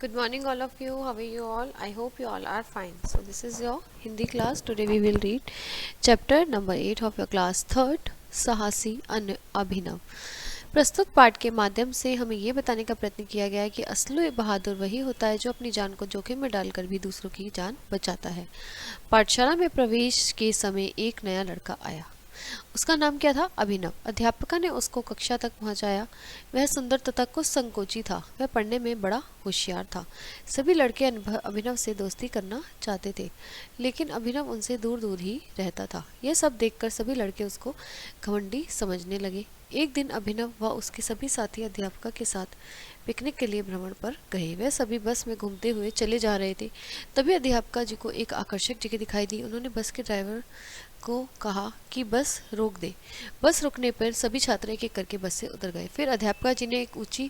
Good morning, all of you. How are you all? I hope you all are fine. So, this is your Hindi class. Today, we will read chapter number 8 of your class 3rd, साहसी अभिनव। प्रस्तुत पाठ के माध्यम से हमें ये बताने का प्रयत्न किया गया है कि असली बहादुर वही होता है जो अपनी जान को जोखिम में डालकर भी दूसरों की जान बचाता है। पाठशाला में प्रवेश के समय एक नया लड़का आया। उसका नाम क्या था? अभिनव। अध्यापिका ने उसको कक्षा तक पहुंचाया। वह सुंदर तथा कुछ संकोची था। वह पढ़ने में बड़ा होशियार था। सभी लड़के अभिनव से दोस्ती करना चाहते थे, लेकिन अभिनव उनसे दूर दूर ही रहता था। यह सब देखकर सभी लड़के उसको घमंडी समझने लगे। एक दिन अभिनव व उसके सभी साथी अध्यापिका के साथ पिकनिक के लिए भ्रमण पर गए। वह सभी बस में घूमते हुए चले जा रहे थे। तभी अध्यापिका जी को एक आकर्षक जगह दिखाई दी। उन्होंने बस के ड्राइवर को कहा कि बस रोक दे। बस रुकने पर सभी छात्र एक एक करके बस से उतर गए। फिर अध्यापिका जी ने एक ऊंची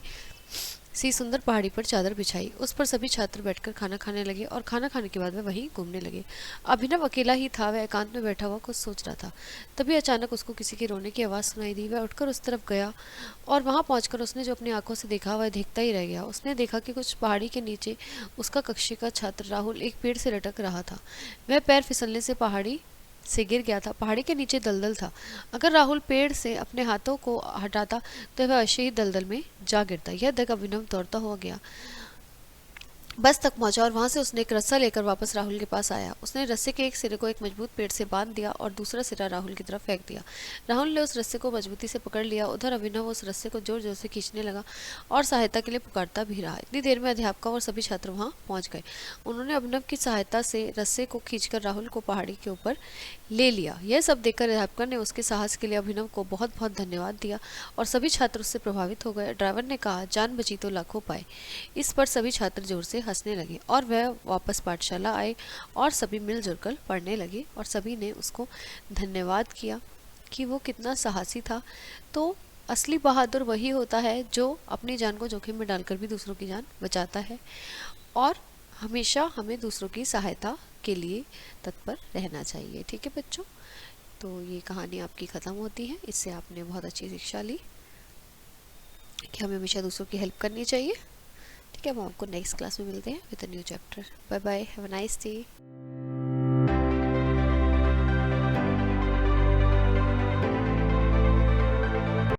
सी सुंदर पहाड़ी पर चादर बिछाई। उस पर सभी छात्र बैठकर खाना खाने लगे और खाना खाने के बाद वह वहीं घूमने लगे। अभिनव अकेला ही था। वह एकांत में बैठा हुआ कुछ सोच रहा था। तभी अचानक उसको किसी के रोने की आवाज़ सुनाई दी। वह उठकर उस तरफ गया और वहां पहुंचकर उसने जो अपनी आंखों से देखा वह देखता ही रह गया। उसने देखा कि कुछ पहाड़ी के नीचे उसका कक्षा का छात्र राहुल एक पेड़ से लटक रहा था। वह पैर फिसलने से पहाड़ी से गिर गया था। पहाड़ी के नीचे दलदल था। अगर राहुल पेड़ से अपने हाथों को हटाता तो वह अवश्य ही दलदल में जा गिरता। यह देख अभिनव दौड़ता हुआ गया, बस तक पहुंचा और वहां से उसने एक रस्सा लेकर वापस राहुल के पास आया। उसने रस्से के एक सिरे को एक मजबूत पेड़ से बांध दिया और दूसरा सिरा राहुल की तरफ फेंक दिया। राहुल ने उस रस्से को मजबूती से पकड़ लिया। उधर अभिनव उस रस्से को जोर जोर से खींचने लगा और सहायता के लिए पुकारता भी रहा। इतनी देर में अध्यापक और सभी छात्र वहां पहुंच गए। उन्होंने अभिनव की सहायता से रस्से को खींचकर राहुल को पहाड़ी के ऊपर ले लिया। यह सब देखकर अध्यापक ने उसके साहस के लिए अभिनव को बहुत बहुत धन्यवाद दिया और सभी छात्र उससे प्रभावित हो गए। ड्राइवर ने कहा, जान बची तो लाखों पाए। इस पर सभी छात्र जोर से हंसने लगे और वह वापस पाठशाला आए और सभी मिलजुल कर पढ़ने लगे और सभी ने उसको धन्यवाद किया कि वो कितना साहसी था। तो असली बहादुर वही होता है जो अपनी जान को जोखिम में डालकर भी दूसरों की जान बचाता है और हमेशा हमें दूसरों की सहायता के लिए तत्पर रहना चाहिए। ठीक है बच्चों, तो ये कहानी आपकी ख़त्म होती है। इससे आपने बहुत अच्छी शिक्षा ली कि हमें हमेशा दूसरों की हेल्प करनी चाहिए। ठीक है, हम आपको नेक्स्ट क्लास में मिलते हैं with a new chapter. Bye bye, have a nice day.